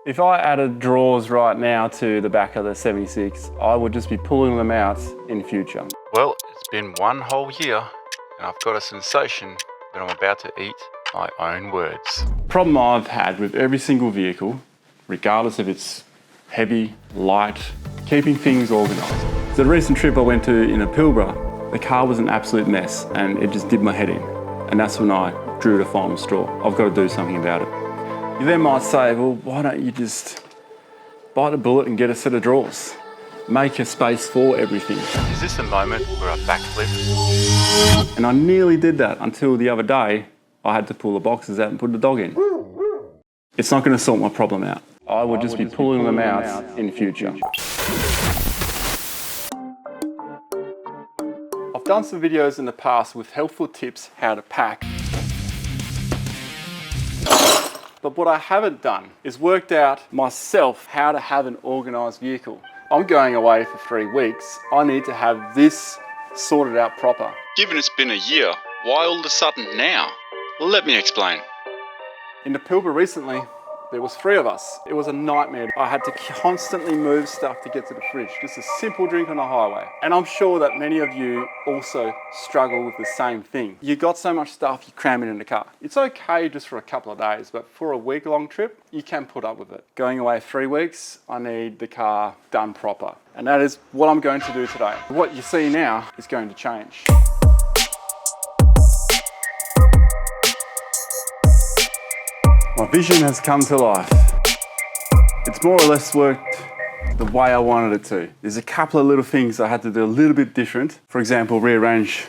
If I added drawers right now to the back of the 76, I would just be pulling them out in future. Well, it's been one whole year and I've got a sensation that I'm about to eat my own words. Problem I've had with every single vehicle, regardless if it's heavy, light, keeping things organised. The recent trip I went to in a Pilbara, the car was an absolute mess and it just did my head in. And that's when I drew the final straw. I've got to do something about it. You then might say, well, why don't you just bite the bullet and get a set of drawers? Make a space for everything. Is this a moment where I backflip? And I nearly did that until the other day, I had to pull the boxes out and put the dog in. It's not going to sort my problem out. I would just be pulling them out in future. I've done some videos in the past with helpful tips how to pack. But what I haven't done is worked out myself how to have an organised vehicle. I'm going away for 3 weeks. I need to have this sorted out proper. Given it's been a year, why all of a sudden now? Well, let me explain. In the Pilbara recently, there was 3 of us. It was a nightmare. I had to constantly move stuff to get to the fridge. Just a simple drink on the highway. And I'm sure that many of you also struggle with the same thing. You got so much stuff, you cram it in the car. It's okay just for a couple of days, but for a week-long trip, you can put up with it. Going away 3 weeks, I need the car done proper. And that is what I'm going to do today. What you see now is going to change. My vision has come to life. It's more or less worked the way I wanted it to. There's a couple of little things I had to do a little bit different. For example, rearrange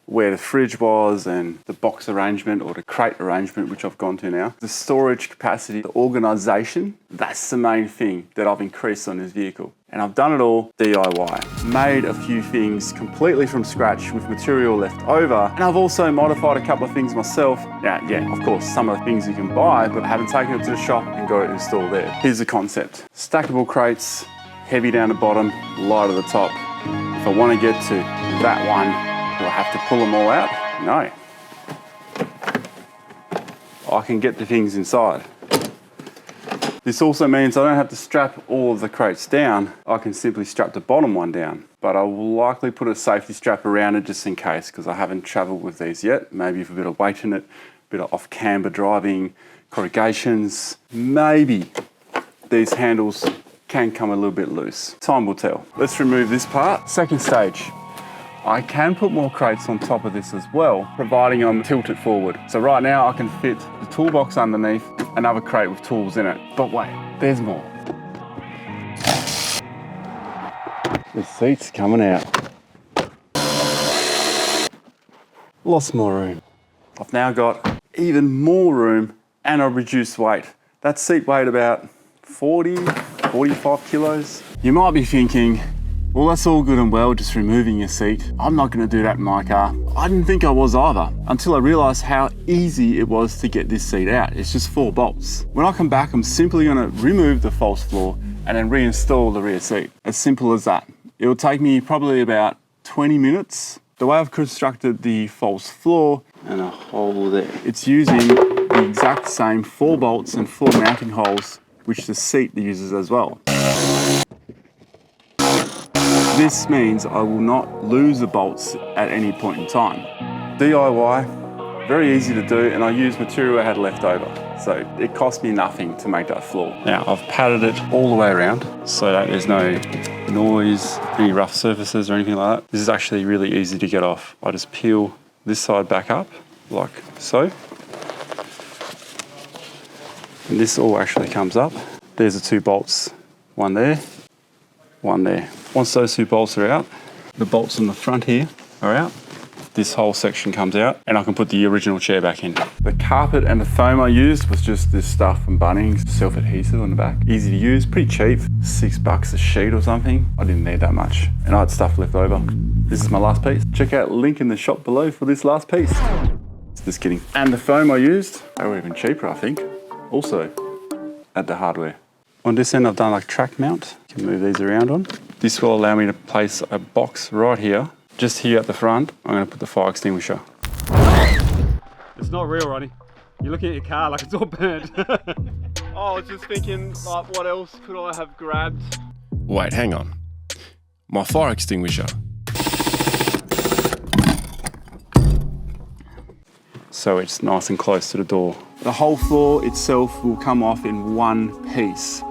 where the fridge was and the box arrangement or the crate arrangement, which I've gone to now. The storage capacity, the organisation, that's the main thing that I've increased on this vehicle. And I've done it all DIY. Made a few things completely from scratch with material left over. And I've also modified a couple of things myself. Now, yeah, of course, some of the things you can buy, but I haven't taken it to the shop and got it installed there. Here's the concept. Stackable crates, heavy down the bottom, light at the top. If I want to get to that one, do I have to pull them all out? No. I can get the things inside. This also means I don't have to strap all of the crates down. I can simply strap the bottom one down. But I will likely put a safety strap around it just in case, because I haven't travelled with these yet. Maybe with a bit of weight in it, a bit of off-camber driving, corrugations. Maybe these handles can come a little bit loose. Time will tell. Let's remove this part. Second stage. I can put more crates on top of this as well, providing I'm tilted forward. So right now I can fit the toolbox underneath, another crate with tools in it. But wait, there's more. The seat's coming out. Lots more room. I've now got even more room and a reduced weight. That seat weighed about 40, 45 kilos. You might be thinking, well, that's all good and well, just removing your seat. I'm not gonna do that in my car. I didn't think I was either, until I realized how easy it was to get this seat out. It's just 4 bolts. When I come back, I'm simply gonna remove the false floor and then reinstall the rear seat. As simple as that. It will take me probably about 20 minutes. The way I've constructed the false floor and a hole there, it's using the exact same 4 bolts and 4 mounting holes, which the seat uses as well. This means I will not lose the bolts at any point in time. DIY, very easy to do, and I use material I had left over. So it cost me nothing to make that floor. Now I've padded it all the way around so that there's no noise, any rough surfaces or anything like that. This is actually really easy to get off. I just peel this side back up like so. And this all actually comes up. There's the 2 bolts, one there, one there. Once those 2 bolts are out, the bolts on the front here are out. This whole section comes out and I can put the original chair back in. The carpet and the foam I used was just this stuff from Bunnings, self-adhesive on the back. Easy to use, pretty cheap, $6 a sheet or something. I didn't need that much and I had stuff left over. This is my last piece. Check out link in the shop below for this last piece. Just kidding. And the foam I used, they were even cheaper I think, also at the hardware. On this end I've done like track mount. You can move these around on. This will allow me to place a box right here. Just here at the front, I'm going to put the fire extinguisher. It's not real, Ronnie. You're looking at your car like it's all burnt. I was just thinking, like, what else could I have grabbed? Wait, hang on. My fire extinguisher. So it's nice and close to the door. The whole floor itself will come off in one piece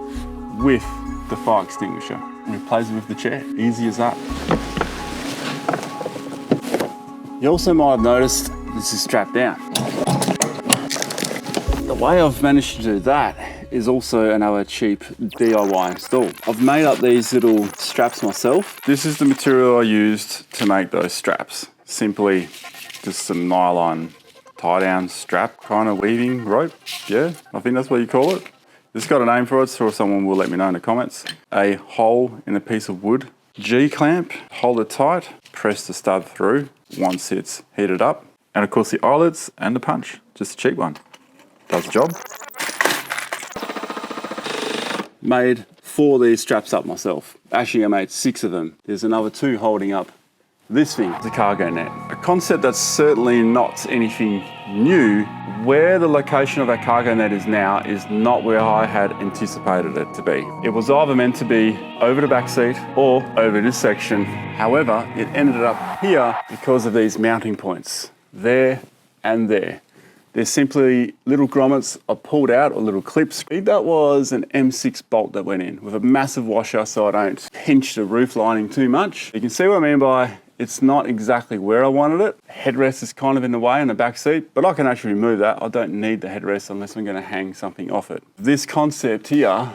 with the fire extinguisher. And replace it with the chair. Easy as that. You also might have noticed this is strapped down. The way I've managed to do that is also another cheap DIY install. I've made up these little straps myself. This is the material I used to make those straps. Simply just some nylon tie-down strap kind of weaving rope. Yeah, I think that's what you call it. It's got a name for it, so someone will let me know in the comments. A hole in a piece of wood. G-clamp, hold it tight, press the stud through once it's heated up. And of course the eyelets and the punch, just a cheap one. Does the job. Made 4 of these straps up myself. Actually, I made 6 of them. There's another 2 holding up this thing, the cargo net. A concept that's certainly not anything new. Where the location of that cargo net is now is not where I had anticipated it to be. It was either meant to be over the back seat or over this section. However, it ended up here because of these mounting points, there and there. They're simply little grommets I pulled out, or little clips. I think that was an M6 bolt that went in with a massive washer so I don't pinch the roof lining too much. You can see what I mean by it's not exactly where I wanted it. Headrest is kind of in the way in the back seat, but I can actually remove that. I don't need the headrest unless I'm going to hang something off it. This concept here,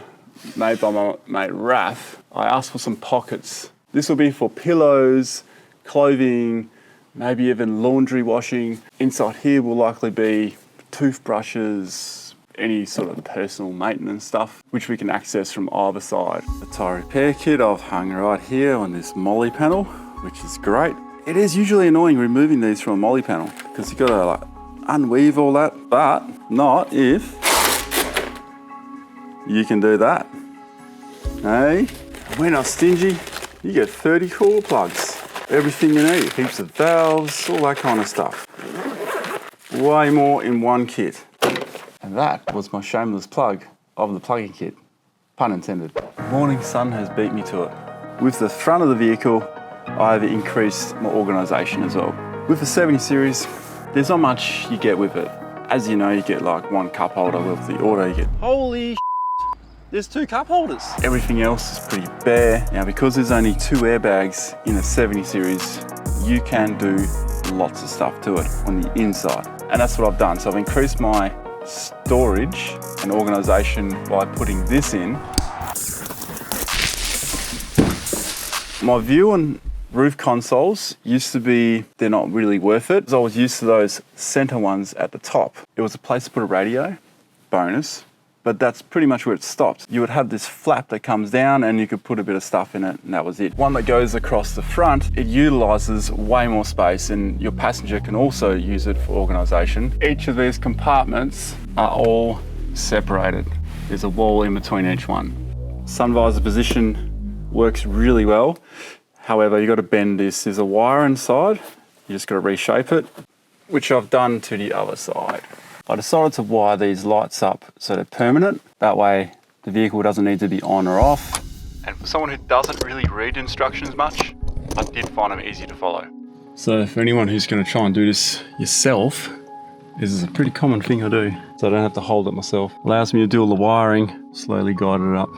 made by my mate Raf, I asked for some pockets. This will be for pillows, clothing, maybe even laundry washing. Inside here will likely be toothbrushes, any sort of personal maintenance stuff, which we can access from either side. The tire repair kit I've hung right here on this molly panel, which is great. It is usually annoying removing these from a molly panel because you've got to like unweave all that, but not if you can do that. Hey, we're not stingy. You get 30 cooler plugs. Everything you need, heaps of valves, all that kind of stuff. Way more in one kit. And that was my shameless plug of the plugging kit, pun intended. Morning sun has beat me to it. With the front of the vehicle, I've increased my organisation as well. With the 70 series, there's not much you get with it. As you know, you get like 1 cup holder. With the auto, you get holy there's 2 cup holders. Everything else is pretty bare. Now, because there's only 2 airbags in a 70 series, you can do lots of stuff to it on the inside. And that's what I've done. So I've increased my storage and organisation by putting this in. My view on roof consoles used to be they're not really worth it. I was used to those centre ones at the top. It was a place to put a radio, bonus. But that's pretty much where it stopped. You would have this flap that comes down and you could put a bit of stuff in it and that was it. One that goes across the front, it utilises way more space and your passenger can also use it for organisation. Each of these compartments are all separated. There's a wall in between each one. Sun visor position works really well. However, you've got to bend this. There's a wire inside. You just got to reshape it, which I've done to the other side. I decided to wire these lights up so they're permanent. That way the vehicle doesn't need to be on or off. And for someone who doesn't really read instructions much, I did find them easy to follow. So for anyone who's going to try and do this yourself, this is a pretty common thing I do. So I don't have to hold it myself. Allows me to do all the wiring, slowly guide it up.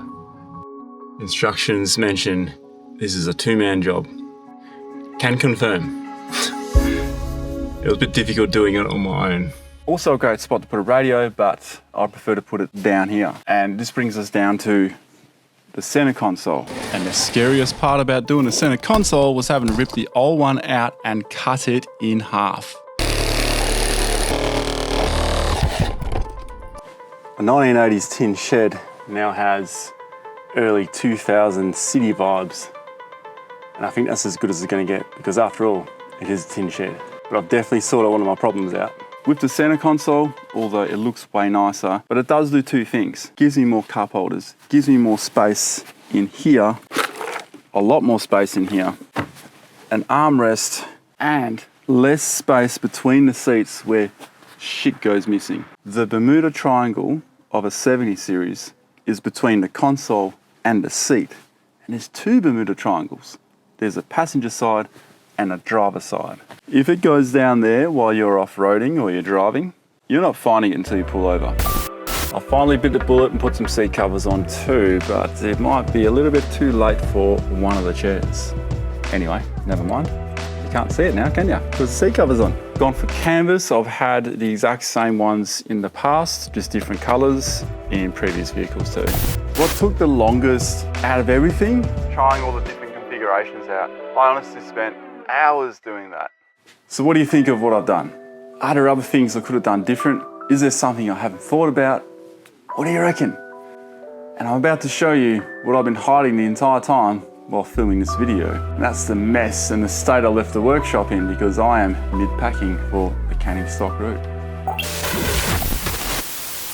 Instructions mention this is a 2-man job. Can confirm. It was a bit difficult doing it on my own. Also a great spot to put a radio, but I prefer to put it down here. And this brings us down to the center console. And the scariest part about doing the center console was having to rip the old one out and cut it in half. The 1980s tin shed now has early 2000 city vibes. And I think that's as good as it's going to get because after all, it is a tin shed. But I've definitely sorted one of my problems out. With the center console, although it looks way nicer, but it does do 2 things. Gives me more cup holders, gives me more space in here, a lot more space in here, an armrest, and less space between the seats where shit goes missing. The Bermuda Triangle of a 70 series is between the console and the seat. And there's two Bermuda triangles. There's a passenger side and a driver side. If it goes down there while you're off-roading or you're driving, you're not finding it until you pull over. I finally bit the bullet and put some seat covers on too, but it might be a little bit too late for one of the chairs. Anyway, never mind. You can't see it now, can you? Because the seat cover's on. Gone for canvas. I've had the exact same ones in the past, just different colors in previous vehicles too. What took the longest out of everything? Trying all the different configurations out. I honestly spent hours doing that. So what do you think of what I've done? Are there other things I could have done different? Is there something I haven't thought about? What do you reckon? And I'm about to show you what I've been hiding the entire time while filming this video. And that's the mess and the state I left the workshop in because I am mid-packing for the Canning Stock route.